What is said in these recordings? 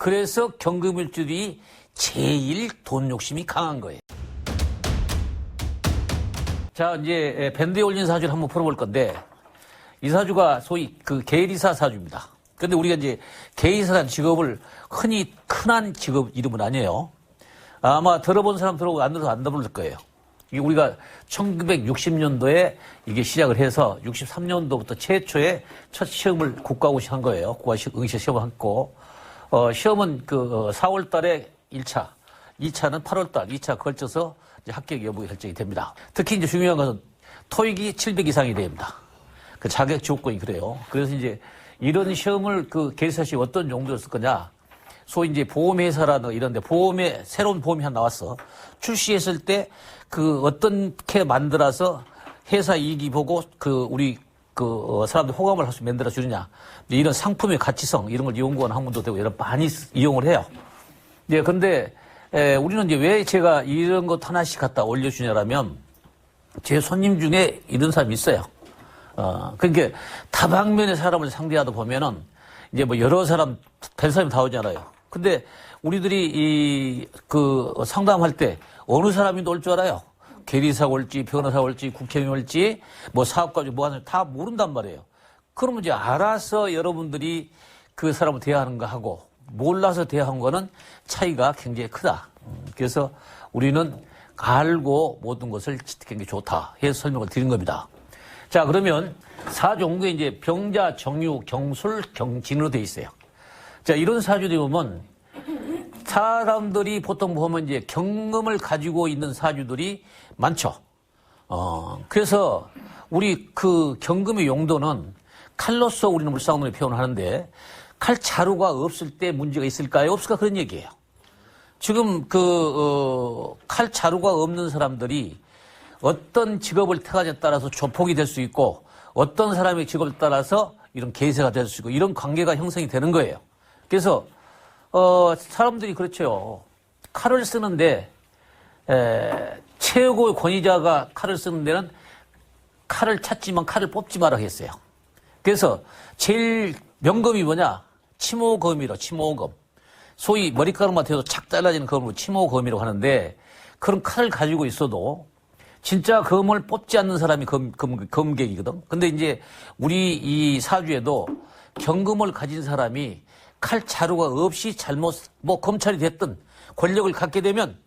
그래서 경금일주들이 제일 돈 욕심이 강한 거예요. 자, 이제 밴드에 올린 사주를 한번 풀어볼 건데, 이 사주가 소위 그 계리사 사주입니다. 근데 우리가 이제 계리사라는 직업을 흔히 흔한 직업 이름은 아니에요. 아마 들어본 사람 들어보고 안 들어서 안 들어볼 거예요. 이게 우리가 1960년도에 이게 시작을 해서 63년도부터 최초의 첫 시험을 국가고시 한 거예요. 국가응시 시험을 했고, 시험은 그 4월 달에 1차, 2차는 8월 달, 2차 걸쳐서 이제 합격 여부 결정이 됩니다. 특히 이제 중요한 것은 토익이 700 이상이 됩니다. 그 자격 조건이 그래요. 그래서 이제 이런 시험을 그 계리사 시험 어떤 용도로 쓸 거냐. 소위 이제 보험회사라든가 이런 데 보험에, 새로운 보험이 하나 나왔어. 출시했을 때 그 어떻게 만들어서 회사 이익이 보고 그 우리 그 사람들 호감을 할 수 만들어 주느냐. 이런 상품의 가치성 이런 걸 연구하는 학문도 되고 이런 많이 이용을 해요. 예, 근데 우리는 이제 왜 제가 이런 것 하나씩 갖다 올려주냐라면 제 손님 중에 이런 사람이 있어요. 그러니까 다방면의 사람을 상대하다 보면은 이제 뭐 여러 사람, 별 사람이 다 오잖아요. 근데 우리들이 그 상담할 때 어느 사람이 올 줄 알아요? 계리사가 올지, 변호사가 올지, 국회의원이 올지, 뭐 사업가지 뭐 하는지 다 모른단 말이에요. 그러면 이제 알아서 여러분들이 그 사람을 대하는 거 하고 몰라서 대하는 거는 차이가 굉장히 크다. 그래서 우리는 알고 모든 것을 굉장히 좋다 해서 설명을 드린 겁니다. 자, 그러면 사종구에 이제 병자, 정유, 경술, 경진으로 돼 있어요. 자, 이런 사주들이 보면 사람들이 보통 보면 이제 경금을 가지고 있는 사주들이 많죠. 그래서 우리 그 경금의 용도는 칼로서 우리는 물상론에 표현을 하는데 칼 자루가 없을 때 문제가 있을까요? 없을까? 그런 얘기예요. 지금 칼 자루가 없는 사람들이 어떤 직업을 택하냐에 따라서 조폭이 될 수 있고 어떤 사람의 직업에 따라서 이런 계세가 될 수 있고 이런 관계가 형성이 되는 거예요. 그래서 사람들이 그렇죠. 칼을 쓰는데 최고의 권위자가 칼을 쓰는 데는 칼을 찾지만 칼을 뽑지 마라 했어요. 그래서 제일 명검이 뭐냐? 치모검이라 치모검. 소위 머리카락만 대도 착 잘라지는 검으로 치모검이라고 하는데 그런 칼을 가지고 있어도 진짜 검을 뽑지 않는 사람이 검객이거든. 근데 이제 우리 이 사주에도 경금을 가진 사람이 칼 자루가 없이 잘못 뭐 검찰이 됐든 권력을 갖게 되면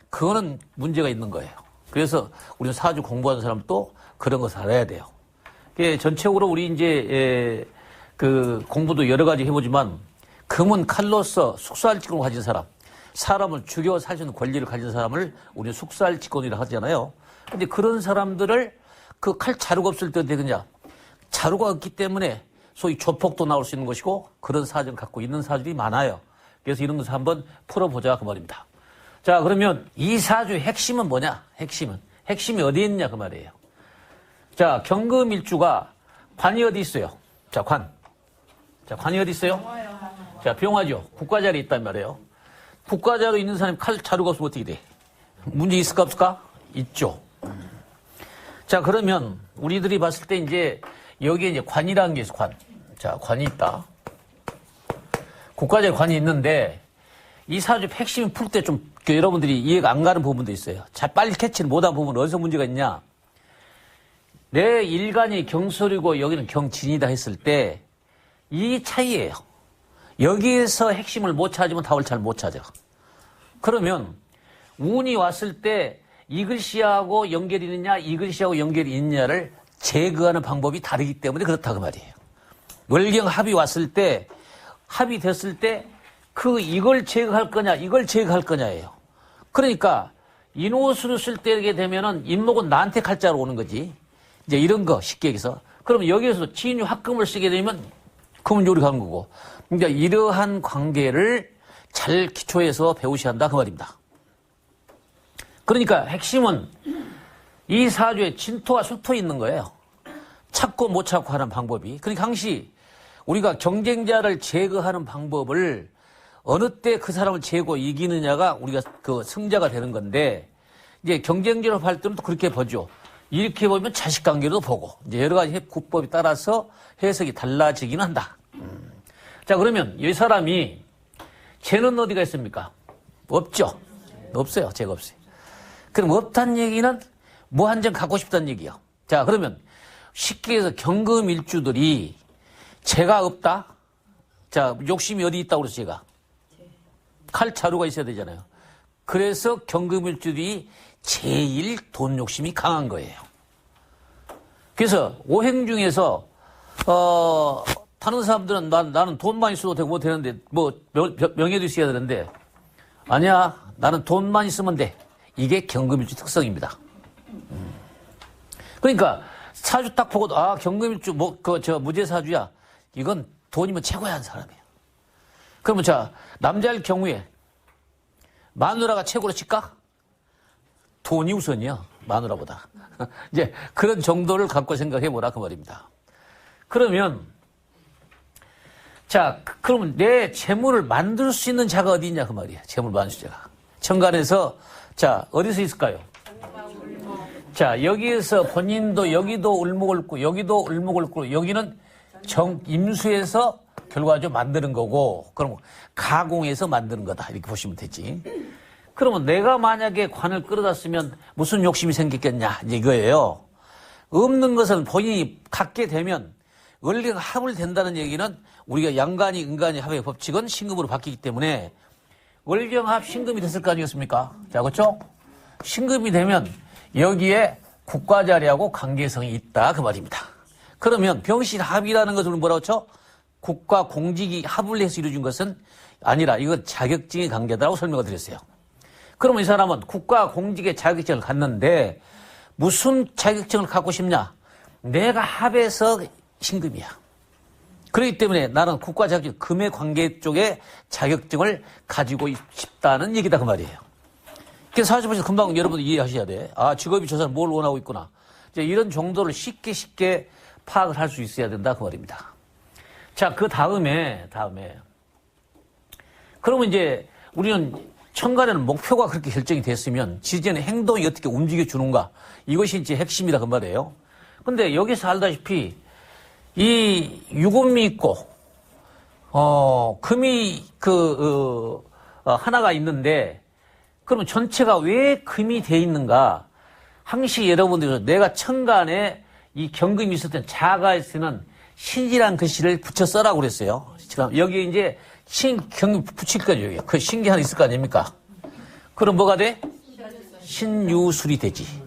그거는 문제가 있는 거예요. 그래서 우리는 사주 공부하는 사람도 그런 것을 알아야 돼요. 전체적으로 우리 이제 그 공부도 여러 가지 해보지만 금은 칼로서 숙살직권을 가진 사람, 사람을 죽여 살 수 있는 권리를 가진 사람을 우리는 숙살직권이라고 하잖아요. 근데 그런 사람들을 그 칼 자루가 없을 때 어떻게 되느냐? 자루가 없기 때문에 소위 조폭도 나올 수 있는 것이고 그런 사정을 갖고 있는 사주들이 많아요. 그래서 이런 것을 한번 풀어보자 그 말입니다. 자, 그러면 이 사주의 핵심은 뭐냐? 핵심이 어디에 있느냐 그 말이에요. 자, 경금일주가 관이 어디 있어요? 자, 관이 어디 있어요? 자, 병화죠. 국가자리에 있단 말이에요. 국가자로 있는 사람이 칼 자루가 없으면 어떻게 돼? 문제 있을까 없을까? 있죠. 자, 그러면 우리들이 봤을 때 이제 여기에 이제 관이라는 게 있어, 관. 자, 관이 있다. 국가자리 관이 있는데 이 사주 핵심 풀 때 좀 여러분들이 이해가 안 가는 부분도 있어요. 자, 빨리 캐치를 못한 부분은 어디서 문제가 있냐? 내 일간이 경술이고 여기는 경진이다 했을 때 이 차이예요. 여기에서 핵심을 못 찾으면 답을 잘 못 찾아. 그러면 운이 왔을 때 이 글씨하고 연결이 있느냐, 이 글씨하고 연결이 있느냐를 제거하는 방법이 다르기 때문에 그렇다고 말이에요. 월경 합이 왔을 때, 합이 됐을 때 이걸 제거할 거냐, 이걸 제거할 거냐예요. 그러니까 인호수를 쓸 때 되면은 인목은 나한테 칼자로 오는 거지. 이제 이런 거 쉽게 얘기해서. 그러면 여기에서 진유 합금을 쓰게 되면 금은 요리 가는 거고. 그러니까 이러한 관계를 잘 기초해서 배우셔야 한다 그 말입니다. 그러니까 핵심은 이 사주에 진토와 수토 있는 거예요. 찾고 못 찾고 하는 방법이. 그러니까 항시 우리가 경쟁자를 제거하는 방법을 어느 때 그 사람을 제거 이기느냐가 우리가 그 승자가 되는 건데 이제 경쟁자로 할 때는 또 그렇게 보죠. 이렇게 보면 자식관계도 보고 이제 여러 가지 구법에 따라서 해석이 달라지기는 한다. 자, 그러면 이 사람이 쟤는 어디가 있습니까? 없죠. 없어요. 제가 없어요. 그럼 없다는 얘기는 뭐 한 점 갖고 싶다는 얘기요. 자, 그러면 쉽게 해서 경금일주들이 제가 없다? 자, 욕심이 어디 있다고 그래서 제가? 칼자루가 있어야 되잖아요. 그래서 경금일주들이 제일 돈 욕심이 강한 거예요. 그래서 오행 중에서 다른 사람들은 나는 돈만 있어도 되고 뭐 되는데 뭐 명예도 있어야 되는데 아니야, 나는 돈만 있으면 돼. 이게 경금일주 특성입니다. 그러니까 사주 딱 보고도 아, 경금일주 무제사주야. 이건 돈이면 최고야 하는 사람이에요. 그러면 자, 남자일 경우에 마누라가 최고로 칠까? 돈이 우선이야, 마누라보다. 이제 그런 정도를 갖고 생각해 보라 그 말입니다. 그러면 자, 그러면 내 재물을 만들 수 있는 자가 어디 있냐 그 말이야. 재물 만들 수 있는 자가. 천간에서 자, 어디서 있을까요? 자, 여기에서 본인도 여기도 을목을 꿇고 여기도 을목을 꿇고 여기는 임수에서 결과적으로 만드는 거고, 그럼 가공해서 만드는 거다 이렇게 보시면 되지. 그러면 내가 만약에 관을 끌어다 쓰면 무슨 욕심이 생겼겠냐 이거예요. 없는 것은 본인이 갖게 되면 원리가 합을 된다는 얘기는 우리가 양간이 은간이 합의 법칙은 신금으로 바뀌기 때문에 월경합 신금이 됐을 거 아니겠습니까? 자, 그렇죠? 신금이 되면 여기에 국가 자리하고 관계성이 있다 그 말입니다. 그러면 병신합이라는 것을 뭐라고 쳐? 국가 공직이 합을 해서 이루어진 것은 아니라 이건 자격증의 관계다라고 설명을 드렸어요. 그러면 이 사람은 국가 공직의 자격증을 갖는데 무슨 자격증을 갖고 싶냐? 내가 합해서 신금이야. 그렇기 때문에 나는 국가 자격증, 금의 관계 쪽에 자격증을 가지고 싶다는 얘기다 그 말이에요. 그래서 사실 보시면 금방 여러분 이해하셔야 돼. 아, 직업이 저 사람 뭘 원하고 있구나. 이제 이런 정도를 쉽게 파악을 할 수 있어야 된다 그 말입니다. 자, 그 다음에 그러면 이제 우리는 천간에는 목표가 그렇게 결정이 됐으면 지지의 행동이 어떻게 움직여 주는가, 이것이 이제 핵심이다 그 말이에요. 근데 여기서 알다시피 이 유금이 있고 금이 하나가 있는데 그러면 전체가 왜 금이 돼 있는가? 항시 여러분들 내가 천간에 이 경금이 있을 땐 자가에 쓰는 신이란 글씨를 붙여 써라고 그랬어요. 지금 여기에 이제 경금 붙일 거죠. 여기. 그 신기 하나 있을 거 아닙니까? 그럼 뭐가 돼? 신유술이 되지.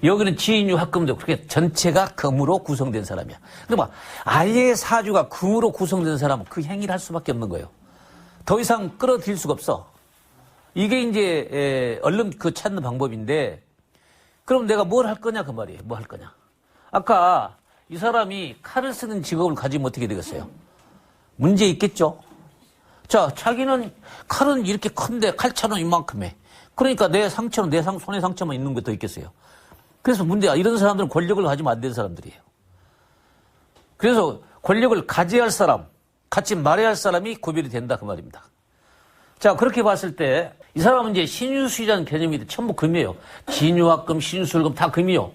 여기는 지인유 합금도 그렇게 전체가 금으로 구성된 사람이야. 그러면 아예 사주가 금으로 구성된 사람은 그 행위를 할 수밖에 없는 거예요. 더 이상 끌어들일 수가 없어. 이게 이제 얼른 그 찾는 방법인데, 그럼 내가 뭘 할 거냐 그 말이에요. 뭐 할 거냐. 아까 이 사람이 칼을 쓰는 직업을 가지면 어떻게 되겠어요? 문제 있겠죠. 자, 자기는 칼은 이렇게 큰데 칼차는 이만큼 해. 그러니까 내 상처는 손의 상처만 있는 게 더 있겠어요. 그래서 문제야. 이런 사람들은 권력을 가지면 안 되는 사람들이에요. 그래서 권력을 가져야 할 사람, 같이 말해야 할 사람이 구별이 된다 그 말입니다. 자, 그렇게 봤을 때 이 사람은 이제 신유술이라는 개념이 전부 금이에요. 진유합금, 신술금 다 금이요.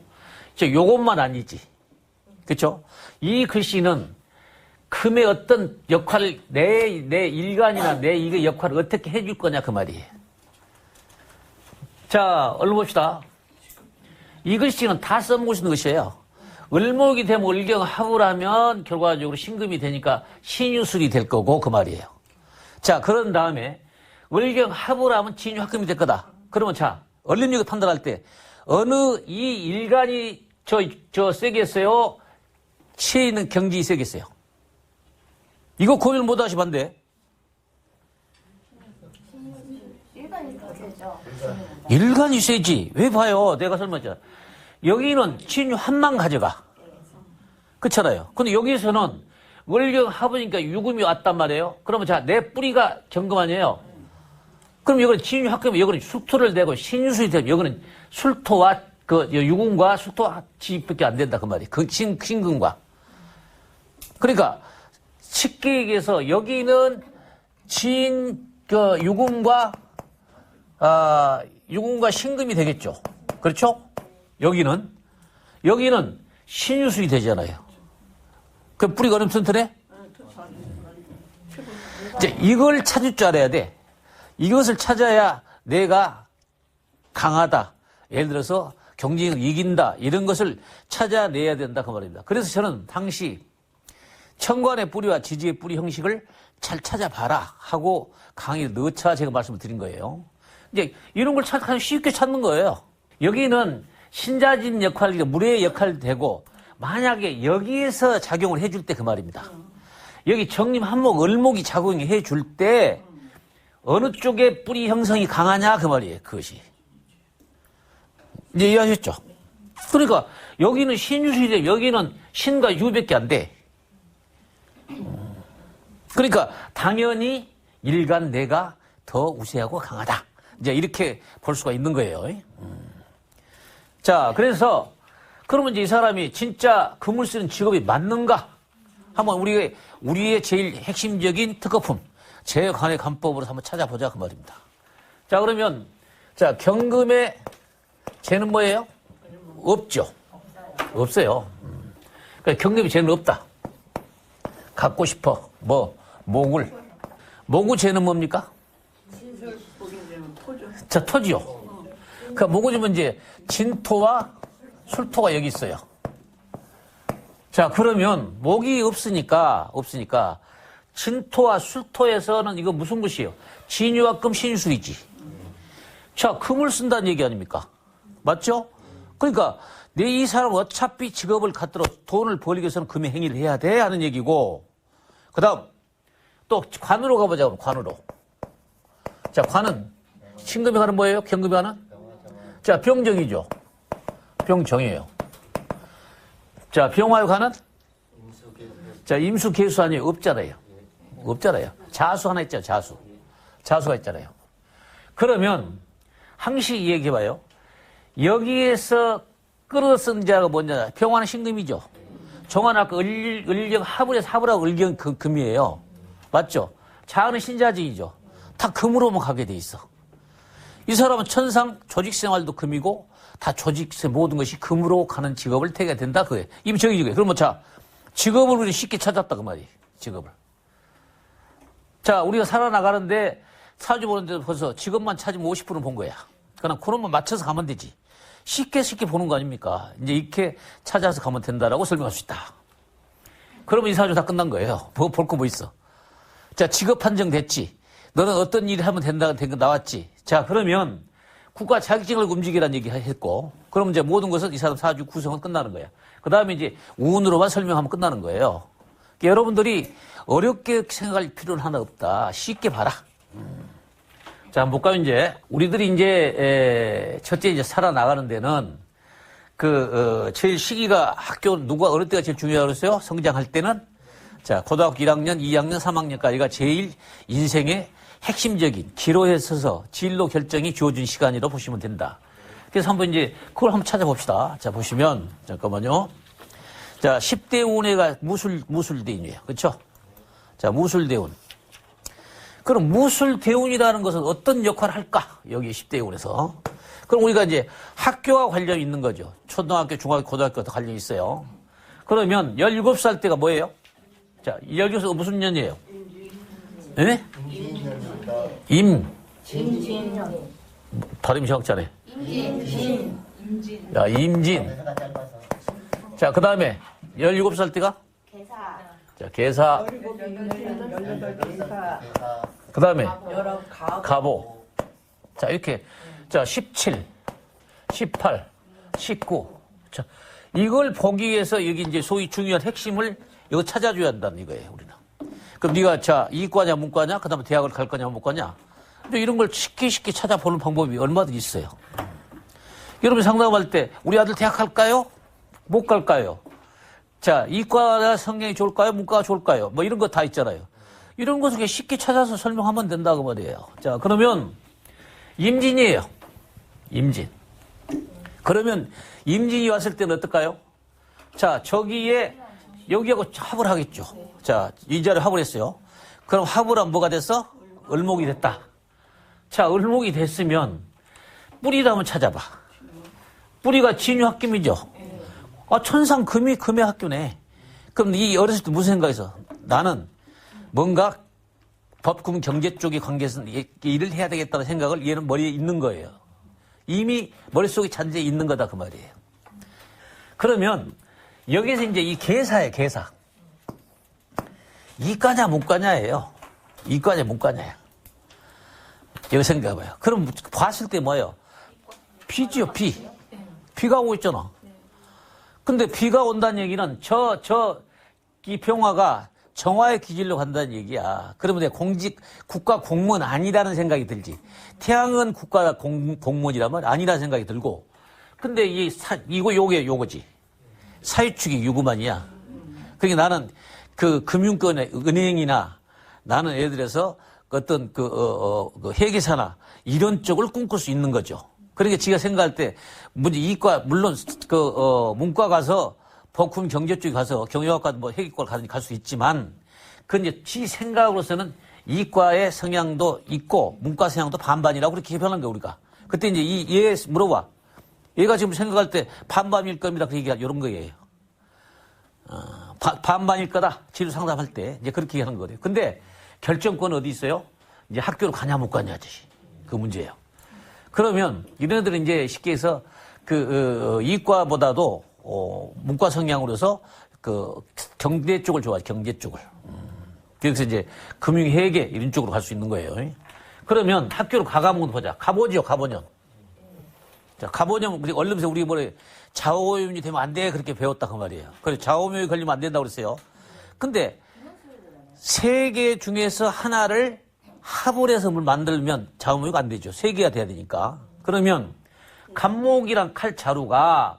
이제 요것만 아니지. 그렇죠? 이 글씨는 금의 어떤 역할을 내 일간이나 내 이게 역할을 어떻게 해줄 거냐 그 말이에요. 자, 얼른 봅시다. 이 글씨는 다 써먹을 수 있는 것이에요. 을목이 되면 을경합을 하면 결과적으로 신금이 되니까 신유술이 될 거고 그 말이에요. 자, 그런 다음에 을경합을 하면 진유합금이 될 거다. 그러면 자, 얼림력을 판단할 때 어느 이 일간이 저 세겠어요? 치에 있는 경지이 세겠어요? 이거 고민을 못 하시면 안 돼. 일간이 세지. 왜 봐요? 내가 설명했잖아. 여기는 진유 합만 가져가. 그렇잖아요. 근데 여기서는 월경합이니까 유금이 왔단 말이에요. 그러면 자, 내 뿌리가 경금 아니에요. 그럼 여기는 진유 합금이 여기는 수토를 대고 신유술이 되면 여기는 술토와 그 유금과 수토 합치밖에 안 된다 그 말이에요. 그 신금과. 그러니까 쉽게 얘기해서 여기는 유금과 신금이 되겠죠. 그렇죠? 여기는 신유술이 되잖아요. 그 뿌리가 얼음 튼튼해? 이제 이걸 찾을 줄 알아야 돼. 이것을 찾아야 내가 강하다. 예를 들어서 경쟁을 이긴다. 이런 것을 찾아내야 된다. 그 말입니다. 그래서 저는 당시 청관의 뿌리와 지지의 뿌리 형식을 잘 찾아봐라 하고 강의를 넣자 제가 말씀을 드린 거예요. 이제 이런 걸 쉽게 찾는 거예요. 여기는 신자진 역할, 물의 역할이 되고 만약에 여기에서 작용을 해줄 때 그 말입니다. 여기 정림, 한목, 을목이 작용해 줄 때 어느 쪽에 뿌리 형성이 강하냐 그 말이에요. 그것이. 이제 이해하셨죠? 그러니까 여기는 신유수인데 여기는 신과 유밖에 안 돼. 그러니까 당연히 일간 내가 더 우세하고 강하다. 이제 이렇게 볼 수가 있는 거예요. 자, 그래서 그러면 이제 이 사람이 진짜 금을 쓰는 직업이 맞는가? 한번 우리의 제일 핵심적인 특허품 제관의 간법으로 한번 찾아보자 그 말입니다. 자, 그러면 자 경금의 재는 뭐예요? 없죠. 없어요. 그러니까 경금이 재는 없다. 갖고 싶어. 목을. 모구 재는 뭡니까? 자, 토지요. 그러니까 모구 재면 이제 진토와 술토가 여기 있어요. 자, 그러면 목이 없으니까 진토와 술토에서는 이거 무슨 것이에요? 진유와 금 신술이지. 자, 금을 쓴다는 얘기 아닙니까? 맞죠? 그러니까 내 이 사람은 어차피 직업을 갖도록 돈을 벌기 위해서는 금의 행위를 해야 돼 하는 얘기고, 그 다음 또 관으로 가보자. 그럼 관으로. 자, 관은 신금이 가는 뭐예요? 경금이 가는? 자, 병정이죠. 병정이에요. 자, 병화에 가는? 자, 임수, 계수 아니에요? 없잖아요. 없잖아요. 자수 하나 있잖아요. 자수가 있잖아요. 그러면 항시 얘기해봐요. 여기에서 끌어쓴 자가 뭐냐? 병화는 신금이죠. 정화는 아까 을경 합을해서 합을하고 을경 금이에요. 맞죠? 자는 신자진이죠. 다 금으로만 가게 돼 있어. 이 사람은 천상 조직생활도 금이고 다 조직생 모든 것이 금으로 가는 직업을 택해야 된다. 그거예요. 이미 정해진 거예요. 그러면 자, 직업을 우리 쉽게 찾았다. 그 말이에요. 직업을. 자, 우리가 살아나가는데 사주 보는 데도 벌써 직업만 찾으면 50%는 본 거야. 그냥 그런만 맞춰서 가면 되지. 쉽게 보는 거 아닙니까? 이제 이렇게 찾아서 가면 된다라고 설명할 수 있다. 그러면 이 사주 다 끝난 거예요. 볼 거 뭐 있어. 자, 직업 판정됐지. 너는 어떤 일을 하면 된다고 된 거 나왔지. 자, 그러면 국가 자격증을 움직이라는 얘기 했고, 그러면 이제 모든 것은 이 사람 사주 구성은 끝나는 거야. 그 다음에 이제 운으로만 설명하면 끝나는 거예요. 그러니까 여러분들이 어렵게 생각할 필요는 하나 없다. 쉽게 봐라. 자, 한번 볼까요, 이제. 우리들이 이제, 첫째 이제 살아나가는 데는, 제일 시기가 누가 어릴 때가 제일 중요하다고 그랬어요? 성장할 때는? 자, 고등학교 1학년, 2학년, 3학년까지가 제일 인생의 핵심적인 기로에 서서 진로 결정이 주어진 시간이라고 보시면 된다. 그래서 한번 이제 그걸 한번 찾아봅시다. 자, 보시면, 잠깐만요. 자, 10대 운해가 무술대운이에요. 그렇죠? 자, 무술대운. 그럼 무술대운이라는 것은 어떤 역할을 할까? 여기 10대 운에서. 그럼 우리가 이제 학교와 관련이 있는 거죠. 초등학교, 중학교, 고등학교도 관련이 있어요. 그러면 17살 때가 뭐예요? 자, 17살 무슨 년이에요? 예? 발음이 정확하네. 야, 임진. 자, 그 다음에 17살 때가? 자, 계사. 그 다음에 가보. 자, 이렇게. 자, 17, 18, 19. 자, 이걸 보기 위해서 여기 이제 소위 중요한 핵심을 이거 찾아줘야 한다는 이거예요, 우리는. 그럼 네가 자, 이과냐, 문과냐, 그 다음에 대학을 갈 거냐, 못 가냐. 근데 이런 걸 쉽게 찾아보는 방법이 얼마든지 있어요. 여러분 상담할 때 우리 아들 대학 갈까요? 못 갈까요? 자, 이과가 성향이 좋을까요? 문과가 좋을까요? 뭐 이런 거 다 있잖아요. 이런 것을 쉽게 찾아서 설명하면 된다고 말이에요. 자, 그러면 임진이에요. 임진. 그러면 임진이 왔을 때는 어떨까요? 자, 여기하고 합을 하겠죠. 자, 이 자리에 합을 했어요. 그럼 합을 하면 뭐가 됐어? 을목이 됐다. 자, 을목이 됐으면 뿌리를 한번 찾아봐. 뿌리가 진유합금이죠. 아, 천상 금의 학교네. 그럼 이 어렸을 때 무슨 생각했어? 나는 뭔가 법금 경제 쪽의 관계에서는 일을 해야 되겠다는 생각을 얘는 머리에 있는 거예요. 이미 머릿속에 잔재에 있는 거다 그 말이에요. 그러면 여기서 이제 이 계사예요, 계사. 이과냐 문과냐예요. 이과냐 문과냐야. 여기 생각해봐요. 그럼 봤을 때 뭐예요? 비지요, 비. 비가 오고 있잖아. 근데 비가 온다는 얘기는 이 병화가 정화의 기질로 간다는 얘기야. 그러면 내가 국가 공무원 아니라는 생각이 들지. 태양은 국가 공무원이라면 아니라는 생각이 들고. 근데 요거지. 사유축이 유구만이야. 그러니까 나는 그 금융권의 은행이나 나는 예를 들어서 어떤 그 회계사나 이런 쪽을 꿈꿀 수 있는 거죠. 그러니까 지가 생각할 때, 이과, 물론, 문과 가서, 법금 경제 쪽에 가서 경영학과 뭐 회계과를 갈 수 있지만, 그건 이제 지 생각으로서는 이과의 성향도 있고, 문과 성향도 반반이라고 그렇게 표현한 거야, 우리가. 그때 이제 얘 물어봐. 얘가 지금 생각할 때 반반일 겁니다. 그 얘기가 이런 거예요. 반반일 거다. 진로 상담할 때. 이제 그렇게 얘기하는 거예요. 근데 결정권은 어디 있어요? 이제 학교를 가냐, 못 가냐지. 그 문제예요. 그러면 이런 애들은 이제 쉽게 해서 이과보다도 문과 성향으로서 경제 쪽을 좋아하죠. 경제 쪽을. 그래서 이제 금융회계 이런 쪽으로 갈 수 있는 거예요. 그러면 학교로 가보면 보자. 가보죠, 가보년. 자, 가보년 우리 언론에서 우리 뭐래 좌우명이 되면 안 돼 그렇게 배웠다 그 말이에요. 그래 좌우명이 걸리면 안 된다고 그랬어요. 근데 세 개 중에서 하나를 합을 해서 만들면 좌우명이 안 되죠. 세 개가 돼야 되니까. 그러면 간목이랑 자루가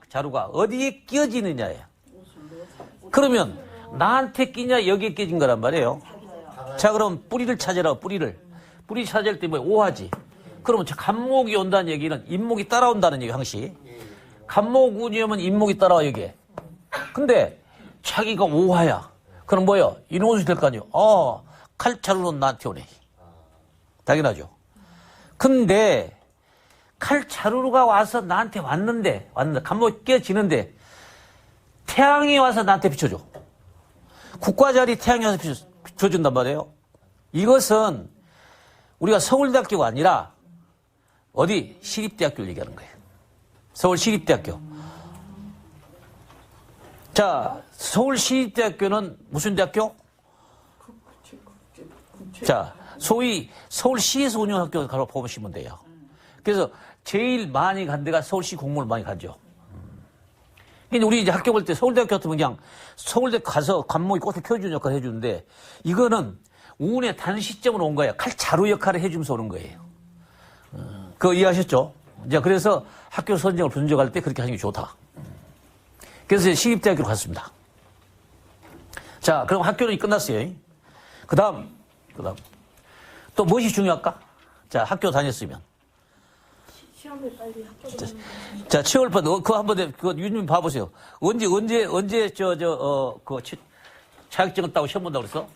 어디에 끼어지느냐예요. 그러면 나한테 끼냐 여기에 끼어진 거란 말이에요. 자, 그럼 뿌리를 찾아라. 뿌리 찾을 때 뭐 오하지. 그러면 간목이 온다는 얘기는 인목이 따라온다는 얘기 항시. 간목운이 오면 인목이 따라와 여기에. 근데 자기가 오하야. 그럼 뭐예요? 인호수 될 거 아니에요. 칼자루는 나한테 오네. 당연하죠. 근데 칼자루가 와서 나한테 왔는데 간목이 끼어지는데 태양이 와서 나한테 비춰줘. 국과자리 태양이 와서 비춰준단 말이에요. 이것은 우리가 서울대학교가 아니라 어디 시립대학교를 얘기하는 거예요. 서울시립대학교. 자, 서울시립대학교는 무슨 대학교? 자, 소위 서울시에서 운영하는 학교 가서 보시면 돼요. 그래서 제일 많이 간 데가 서울시 공무원을 많이 가죠. 근데 우리 이제 학교 볼 때 서울대학교 같으면 그냥 서울대 가서 관목이 꽃을 펴주는 역할을 해주는데 이거는 운의 단 시점으로 온 거예요. 칼자루 역할을 해주면서 오는 거예요. 그거 이해하셨죠? 이제 그래서 학교 선정을 분석할 때 그렇게 하는 게 좋다. 그래서 시립대학교로 갔습니다. 자, 그럼 학교는 끝났어요. 그 다음. 또 무엇이 중요할까? 자, 학교 다녔으면. 시험을 빨리 학교 자, 7월번, 그거 한번, 유님 봐보세요. 언제, 자격증을 따고 시험 본다고 그랬어?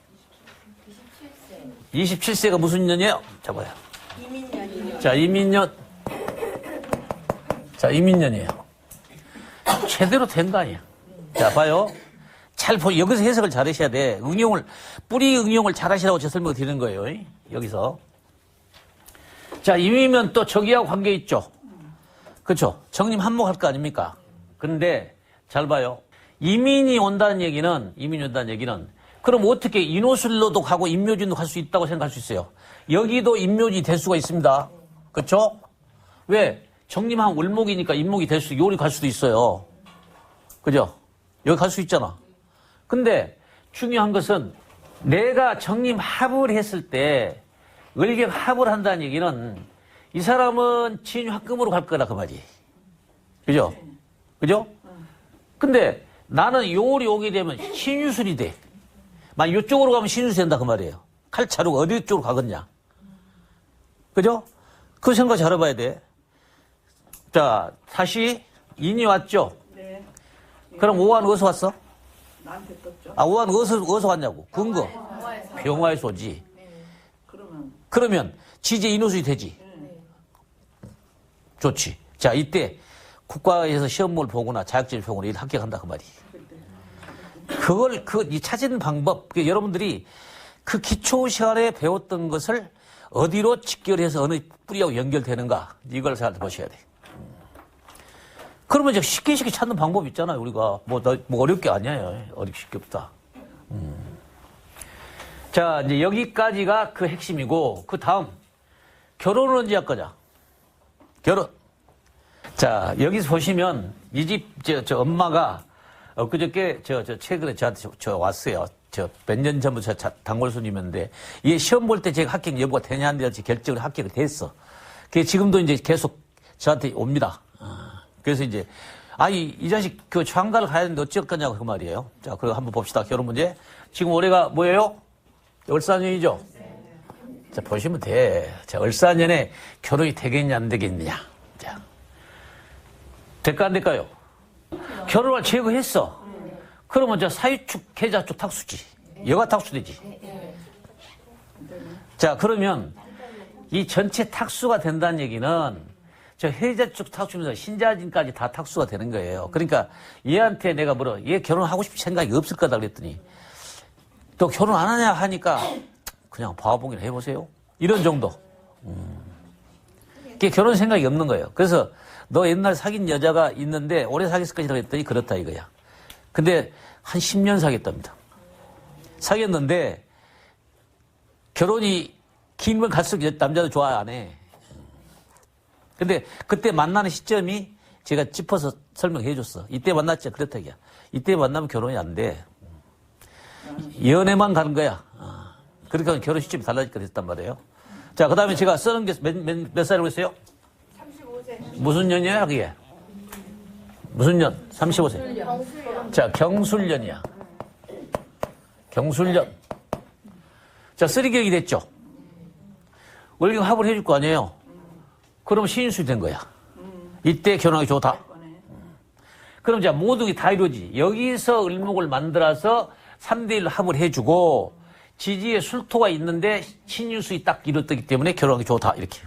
27세가 무슨 년이에요? 자, 봐요. 이민년이요. 자, 이민년이에요. 제대로 된 거 아니야. 자, 봐요. 여기서 해석을 잘 하셔야 돼. 뿌리 응용을 잘 하시라고 제 설명을 드리는 거예요. 여기서. 자, 이민이면 또 저기하고 관계 있죠. 그렇죠. 정림 한몫할 거 아닙니까? 근데, 잘 봐요. 이민이 온다는 얘기는, 그럼 어떻게 인호술로도 가고 인묘진도 갈 수 있다고 생각할 수 있어요. 여기도 인묘진이 될 수가 있습니다. 그렇죠? 왜? 정림한 을목이니까 인목이 될 수, 요리 갈 수도 있어요. 그죠? 여기 갈 수 있잖아. 근데 중요한 것은 내가 정림 합을 했을 때 을격 합을 한다는 얘기는 이 사람은 진화금으로 갈 거다 그 말이. 그죠? 그죠? 근데 나는 요리 오게 되면 신유술이 돼. 만약 이쪽으로 가면 신유술이 된다 그 말이에요. 칼자루가 어디 쪽으로 가겠냐. 그죠? 그 생각 잘 해봐야 돼. 자, 다시 인이 왔죠? 네. 그럼 오한 어디서 왔어? 나한테 떴죠. 오한 어디서 왔냐고? 근거. 병화에서 오지. 그러면 지제 인호술이 되지. 좋지. 자, 이때 국가에서 시험을 보거나 자격증을 보거나 일 합격한다 그 말이. 이 찾은 방법, 여러분들이 그 기초 시간에 배웠던 것을 어디로 직결해서 어느 뿌리하고 연결되는가 이걸 잘 보셔야 돼. 그러면 이제 쉽게 찾는 방법이 있잖아요. 우리가 뭐 어렵게 아니에요. 쉽게 없다. 자, 이제 여기까지가 그 핵심이고 그 다음 결혼은 언제 할 거냐? 결혼. 자, 여기서 보시면 이 집 저 엄마가 엊그저께 최근에 저한테 왔어요. 몇 년 전부터 단골 손님이었는데 얘 시험 볼 때 제가 합격 여부가 되냐 안 되냐 결정을 합격이 됐어. 그게 지금도 이제 계속 저한테 옵니다. 그래서 이제 이 자식 그 장가를 가야 되는데 어쩔 거냐고 그 말이에요. 자, 그리고 한번 봅시다. 결혼 문제. 지금 올해가 뭐예요? 을사년이죠? 자, 보시면 돼. 자, 을사년에 결혼이 되겠냐 안 되겠느냐. 자, 될까 안 될까요? 결혼을 제거했어. 그러면 저 사유축, 계좌축 탁수지. 여가 탁수되지. 자, 그러면 이 전체 탁수가 된다는 얘기는 저 해자축 탁수면서 신자진까지 다 탁수가 되는 거예요. 그러니까 얘한테 내가 얘 결혼하고 싶은 생각이 없을 거다 그랬더니 또 결혼 안 하냐 하니까 그냥 바보기나 해보세요. 이런 정도. 그게 결혼 생각이 없는 거예요. 그래서 너 옛날 사귄 여자가 있는데 오래 사귀었을 것이라고 했더니 그렇다 이거야. 근데 한 10년 사귀었답니다. 사귀었는데 결혼이 길면 갈수록 남자도 좋아 안 해. 근데 그때 만나는 시점이 제가 짚어서 설명해 줬어. 이때 만났지 그렇다 이거야. 이때 만나면 결혼이 안 돼. 연애만 가는 거야. 그러니까 결혼 시점이 달라질 거 됐단 말이에요. 자, 그 다음에 제가 쓰는 게 몇 살이라고 했어요? 35세. 무슨 년이야, 그게? 무슨 년? 35세. 경술년. 자, 경술년이야. 경술년. 자, 쓰리격이 됐죠? 월경 합을 해줄 거 아니에요? 그럼 신인수이 된 거야. 이때 결혼하기 좋다. 그럼 자, 모든 게 다 이루어지. 여기서 을목을 만들어서 3대1로 합을 해주고, 지지에 술토가 있는데 신유수이 딱 이뤘기 때문에 결혼하기 좋다. 이렇게.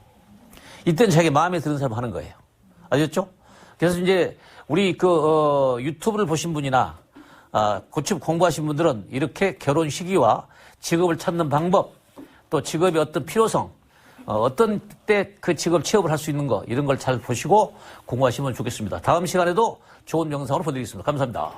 이때는 자기 마음에 드는 사람 하는 거예요. 아셨죠? 그래서 이제 우리 유튜브를 보신 분이나, 고침 공부하신 분들은 이렇게 결혼 시기와 직업을 찾는 방법, 또 직업의 어떤 필요성, 어떤 때 그 직업 취업을 할 수 있는 거, 이런 걸 잘 보시고 공부하시면 좋겠습니다. 다음 시간에도 좋은 영상으로 보내드리겠습니다. 감사합니다.